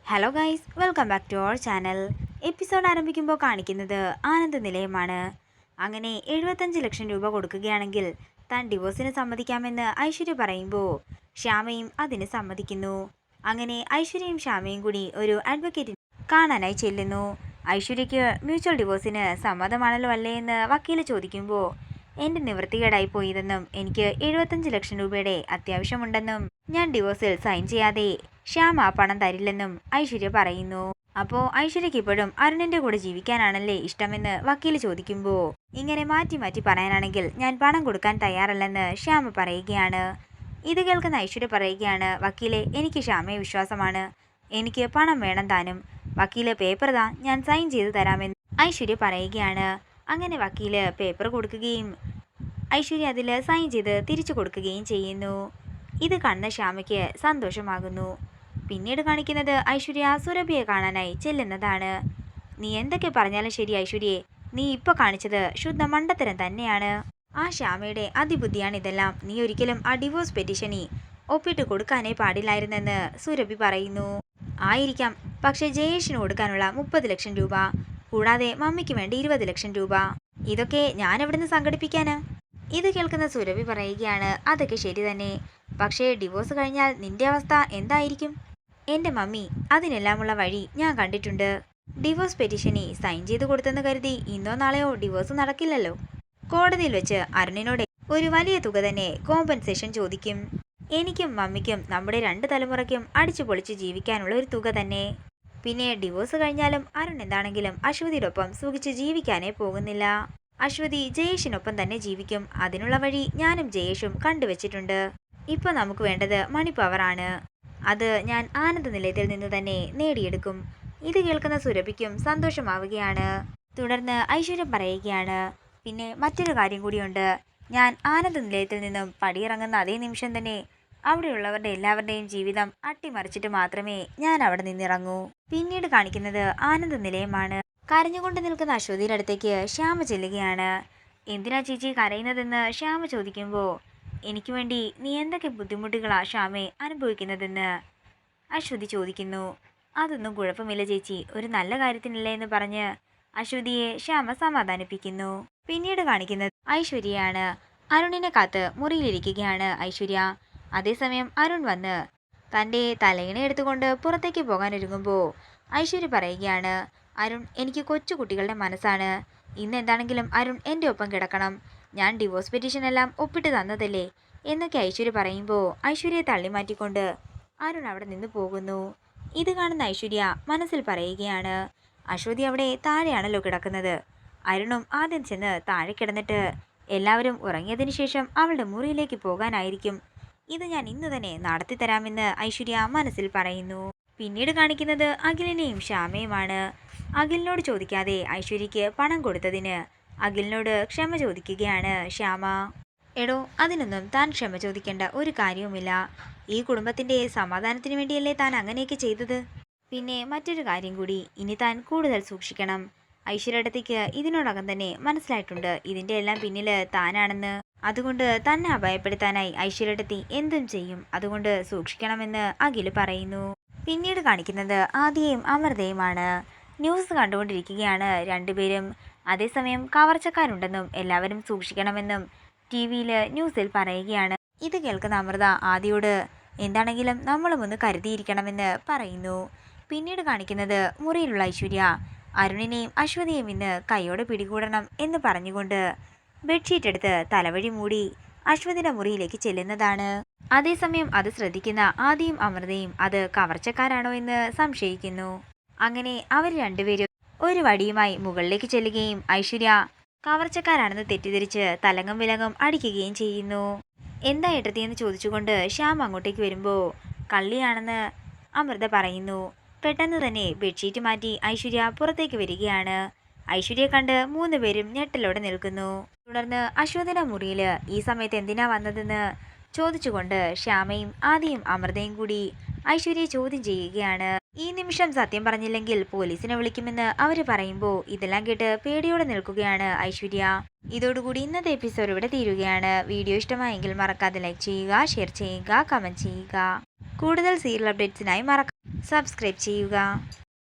Hello guys, welcome back to our channel. Episode ആരംഭിക്കുമ്പോൾ കാണിക്കുന്നത് ആനന്ദ നിലയമാണ്. അങ്ങനെ 75 ലക്ഷം രൂപ കൊടുക്കുകയാണെങ്കിൽ താൻ ഡിവോഴ്സിന് സമ്മതിക്കാമെന്ന് ഐശ്വര്യ പറയുമ്പോൾ ശ്യാമയും അതിന് സമ്മതിക്കുന്നു. അങ്ങനെ ഐശ്വര്യയും ശ്യാമയും കൂടി ഒരു അഡ്വക്കേറ്റിനെ കാണാനായി ചെല്ലുന്നു. ഐശ്വര്യയ്ക്ക് മ്യൂച്വൽ ഡിവോഴ്സിന് സമ്മതമാണല്ലോ അല്ലേ എന്ന് വക്കീല് ചോദിക്കുമ്പോൾ എൻ്റെ നിവൃത്തികേടായി പോയതെന്നും എനിക്ക് 75 ലക്ഷം രൂപയുടെ അത്യാവശ്യമുണ്ടെന്നും ഞാൻ ഡിവോഴ്സിൽ സൈൻ ചെയ്യാതെ ശ്യാമ പണം തരില്ലെന്നും ഐശ്വര്യ പറയുന്നു. അപ്പോൾ ഐശ്വര്യയ്ക്ക് ഇപ്പോഴും അരുണിന്റെ കൂടെ ജീവിക്കാനാണല്ലേ ഇഷ്ടമെന്ന് വക്കീല് ചോദിക്കുമ്പോൾ ഇങ്ങനെ മാറ്റി മാറ്റി പറയാനാണെങ്കിൽ ഞാൻ പണം കൊടുക്കാൻ തയ്യാറല്ലെന്ന് ശ്യാമ പറയുകയാണ്. ഇത് കേൾക്കുന്ന ഐശ്വര്യ പറയുകയാണ്, വക്കീലെ, എനിക്ക് ശ്യാമയെ വിശ്വാസമാണ്, എനിക്ക് പണം വേണം താനും. വക്കീല് പേപ്പർ താ, ഞാൻ സൈൻ ചെയ്ത് തരാമെന്ന് ഐശ്വര്യ പറയുകയാണ്. അങ്ങനെ വക്കീല് പേപ്പർ കൊടുക്കുകയും ഐശ്വര്യ അതിൽ സൈൻ ചെയ്ത് തിരിച്ചു കൊടുക്കുകയും ചെയ്യുന്നു. ഇത് കാണുന്ന ശ്യാമയ്ക്ക് സന്തോഷമാകുന്നു. പിന്നീട് കാണിക്കുന്നത് ഐശ്വര്യ സുരഭിയെ കാണാനായി ചെല്ലുന്നതാണ്. നീ എന്തൊക്കെ പറഞ്ഞാലും ശരി ഐശ്വര്യയെ, നീ ഇപ്പോൾ കാണിച്ചത് ശുദ്ധ മണ്ടത്തരം തന്നെയാണ്. ആ ശ്യാമയുടെ അതിബുദ്ധിയാണ് ഇതെല്ലാം. നീ ഒരിക്കലും ആ ഡിവോഴ്സ് പെറ്റീഷനി ഒപ്പിട്ട് കൊടുക്കാനേ പാടില്ലായിരുന്നെന്ന് സുരഭി പറയുന്നു. ആയിരിക്കാം, പക്ഷേ ജയേഷിന് കൊടുക്കാനുള്ള 30 ലക്ഷം രൂപ കൂടാതെ മമ്മിക്ക് വേണ്ടി 20 ലക്ഷം രൂപ, ഇതൊക്കെ ഞാൻ എവിടുന്ന് സംഘടിപ്പിക്കാനാ? ഇത് കേൾക്കുന്ന സുരഭി പറയുകയാണ്, അതൊക്കെ ശരി തന്നെ, പക്ഷേ ഡിവോഴ്സ് കഴിഞ്ഞാൽ നിന്റെ അവസ്ഥ എന്തായിരിക്കും? എൻ്റെ മമ്മി, അതിനെല്ലാമുള്ള വഴി ഞാൻ കണ്ടിട്ടുണ്ട്. ഡിവോഴ്സ് പെറ്റീഷനി സൈൻ ചെയ്ത് കൊടുത്തെന്ന് കരുതി ഇന്നോ നാളെയോ ഡിവോഴ്സ് നടക്കില്ലല്ലോ. കോടതിയിൽ വെച്ച് അരുണിനോട് ഒരു വലിയ തുക തന്നെ കോമ്പൻസേഷൻ ചോദിക്കും. എനിക്കും മമ്മിക്കും നമ്മുടെ 2 തലമുറയ്ക്കും അടിച്ചു പൊളിച്ച് ജീവിക്കാനുള്ള ഒരു തുക തന്നെ. പിന്നെ ഡിവോഴ്സ് കഴിഞ്ഞാലും അരുൺ എന്താണെങ്കിലും അശ്വതിയോടൊപ്പം സുഖിച്ച് ജീവിക്കാനേ പോകുന്നില്ല. അശ്വതി ജയേഷിനൊപ്പം തന്നെ ജീവിക്കും. അതിനുള്ള വഴി ഞാനും ജയേഷും കണ്ടുവച്ചിട്ടുണ്ട്. ഇപ്പൊ നമുക്ക് വേണ്ടത് മണി പവറാണ്. അത് ഞാൻ ആനന്ദ നിലയത്തിൽ നിന്ന് തന്നെ നേടിയെടുക്കും. ഇത് കേൾക്കുന്ന സുരഭിക്കും സന്തോഷമാവുകയാണ്. തുടർന്ന് ഐശ്വര്യം പറയുകയാണ്, പിന്നെ മറ്റൊരു കാര്യം കൂടിയുണ്ട്. ഞാൻ ആനന്ദ നിലയത്തിൽ നിന്നും പടിയിറങ്ങുന്ന അതേ നിമിഷം തന്നെ അവിടെയുള്ളവരുടെ എല്ലാവരുടെയും ജീവിതം അട്ടിമറിച്ചിട്ട് മാത്രമേ ഞാൻ അവിടെ നിന്നിറങ്ങൂ. പിന്നീട് കാണിക്കുന്നത് ആനന്ദ നിലയമാണ്. കരഞ്ഞുകൊണ്ട് നിൽക്കുന്ന അശ്വതിയുടെ അടുത്തേക്ക് ശ്യാമ ചെല്ലുകയാണ്. എന്തിനാ ചേച്ചി കരയുന്നതെന്ന് ശ്യാമ ചോദിക്കുമ്പോൾ എനിക്ക് വേണ്ടി നീ എന്തൊക്കെ ബുദ്ധിമുട്ടുകളാ ശ്യാമെ അനുഭവിക്കുന്നതെന്ന് അശ്വതി ചോദിക്കുന്നു. അതൊന്നും കുഴപ്പമില്ല ചേച്ചി, ഒരു നല്ല കാര്യത്തിനല്ലേ എന്ന് പറഞ്ഞ് അശ്വതിയെ ശ്യാമ സമാധാനിപ്പിക്കുന്നു. പിന്നീട് കാണിക്കുന്നത് ഐശ്വര്യയാണ്. അരുണിനെ കാത്ത് മുറിയിലിരിക്കുകയാണ് ഐശ്വര്യ. അതേസമയം അരുൺ വന്ന് തൻ്റെ തലയിണ എടുത്തുകൊണ്ട് പുറത്തേക്ക് പോകാനൊരുങ്ങുമ്പോൾ ഐശ്വര്യ പറയുകയാണ്, അരുൺ, എനിക്ക് കൊച്ചുകുട്ടികളുടെ മനസ്സാണ്. ഇന്ന് എന്താണെങ്കിലും അരുൺ എൻ്റെ ഒപ്പം കിടക്കണം. ഞാൻ ഡിവോഴ്സ് പെറ്റീഷൻ എല്ലാം ഒപ്പിട്ട് തന്നതല്ലേ എന്നൊക്കെ ഐശ്വര്യ പറയുമ്പോൾ ഐശ്വര്യയെ തള്ളിമാറ്റിക്കൊണ്ട് അരുൺ അവിടെ നിന്ന് പോകുന്നു. ഇത് കാണുന്ന ഐശ്വര്യ മനസ്സിൽ പറയുകയാണ്, അശ്വതി അവിടെ താഴെയാണല്ലോ കിടക്കുന്നത്. അരുണും ആദ്യം ചെന്ന് താഴെ കിടന്നിട്ട് എല്ലാവരും ഉറങ്ങിയതിന് ശേഷം അവളുടെ മുറിയിലേക്ക് പോകാനായിരിക്കും. ഇത് ഞാൻ ഇന്ന് തന്നെ നടത്തിത്തരാമെന്ന് ഐശ്വര്യ മനസ്സിൽ പറയുന്നു. പിന്നീട് കാണിക്കുന്നത് അഖിലിനെയും ശ്യാമയുമാണ്. അഖിലിനോട് ചോദിക്കാതെ ഐശ്വര്യയ്ക്ക് പണം കൊടുത്തതിന് അഖിലിനോട് ക്ഷമ ചോദിക്കുകയാണ് ശ്യാമ. എടോ, അതിനൊന്നും താൻ ക്ഷമ ചോദിക്കേണ്ട ഒരു കാര്യവുമില്ല. ഈ കുടുംബത്തിൻ്റെ സമാധാനത്തിന് വേണ്ടിയല്ലേ താൻ അങ്ങനെയൊക്കെ ചെയ്തത്. പിന്നെ മറ്റൊരു കാര്യം കൂടി, ഇനി താൻ കൂടുതൽ സൂക്ഷിക്കണം. ഐശ്വര്യടത്തേക്ക് ഇതിനോടകം തന്നെ മനസ്സിലായിട്ടുണ്ട് ഇതിൻ്റെ എല്ലാം പിന്നിൽ താനാണെന്ന്. അതുകൊണ്ട് തന്നെ അഭയപ്പെടുത്താനായി ഐശ്വര്യടത്തി എന്തും ചെയ്യും. അതുകൊണ്ട് സൂക്ഷിക്കണമെന്ന് അഖിൽ പറയുന്നു. പിന്നീട് കാണിക്കുന്നത് ആദിയെയും അമൃതയുമാണ്. ന്യൂസ് കണ്ടുകൊണ്ടിരിക്കുകയാണ് രണ്ടുപേരും. അതേസമയം കവർച്ചക്കാരുണ്ടെന്നും എല്ലാവരും സൂക്ഷിക്കണമെന്നും ടി വിയിൽ ന്യൂസിൽ പറയുകയാണ്. ഇത് കേൾക്കുന്ന അമൃത ആദിയോട് എന്താണെങ്കിലും നമ്മളും ഒന്ന് കരുതിയിരിക്കണമെന്ന് പറയുന്നു. പിന്നീട് കാണിക്കുന്നത് മുറിയിലുള്ള ഐശ്വര്യ അരുണിനെയും അശ്വതിയെയും ഇന്ന് കൈയോടെ പിടികൂടണം എന്ന് പറഞ്ഞുകൊണ്ട് ബെഡ്ഷീറ്റ് എടുത്ത് തലവഴി മൂടി അശ്വതിയുടെ മുറിയിലേക്ക് ചെല്ലുന്നതാണ്. അതേസമയം അത് ശ്രദ്ധിക്കുന്ന ആദിയും അമൃതയും അത് കവർച്ചക്കാരാണോ എന്ന് സംശയിക്കുന്നു. അങ്ങനെ അവർ രണ്ടുപേരും ഒരു വടിയുമായി മുകളിലേക്ക് ചെല്ലുകയും ഐശ്വര്യ കവർച്ചക്കാരാണെന്ന് തെറ്റിദ്ധരിച്ച് തലങ്ങും വിലങ്ങും അടിക്കുകയും ചെയ്യുന്നു. എന്താ ഏട്ടത്തിയെന്ന് ചോദിച്ചുകൊണ്ട് ശ്യാം അങ്ങോട്ടേക്ക് വരുമ്പോൾ കള്ളിയാണെന്ന് അമൃത പറയുന്നു. പെട്ടെന്ന് തന്നെ ബെഡ്ഷീറ്റ് മാറ്റി ഐശ്വര്യ പുറത്തേക്ക് വരികയാണ്. ഐശ്വര്യയെ കണ്ട് 3 പേരും ഞെട്ടലോടെ നിൽക്കുന്നു. തുടർന്ന് അശ്വതിയുടെ മുറിയിൽ ഈ സമയത്ത് എന്തിനാ വന്നതെന്ന് ചോദിച്ചുകൊണ്ട് ശ്യാമയും ആദിയും അമൃതയും കൂടി ഐശ്വര്യയെ ചോദ്യം ചെയ്യുകയാണ്. ഈ നിമിഷം സത്യം പറഞ്ഞില്ലെങ്കിൽ പോലീസിനെ വിളിക്കുമെന്ന് അവർ പറയുമ്പോൾ ഇതെല്ലാം കേട്ട് പേടിയോടെ നിൽക്കുകയാണ് ഐശ്വര്യ. ഇതോടുകൂടി ഇന്നത്തെ എപ്പിസോഡ് ഇവിടെ തീരുകയാണ്. വീഡിയോ ഇഷ്ടമായെങ്കിൽ മറക്കാതെ ലൈക്ക് ചെയ്യുക, ഷെയർ ചെയ്യുക, കമന്റ് ചെയ്യുക. കൂടുതൽ സീരിയൽ അപ്ഡേറ്റ്സിനായി സബ്സ്ക്രൈബ് ചെയ്യുക.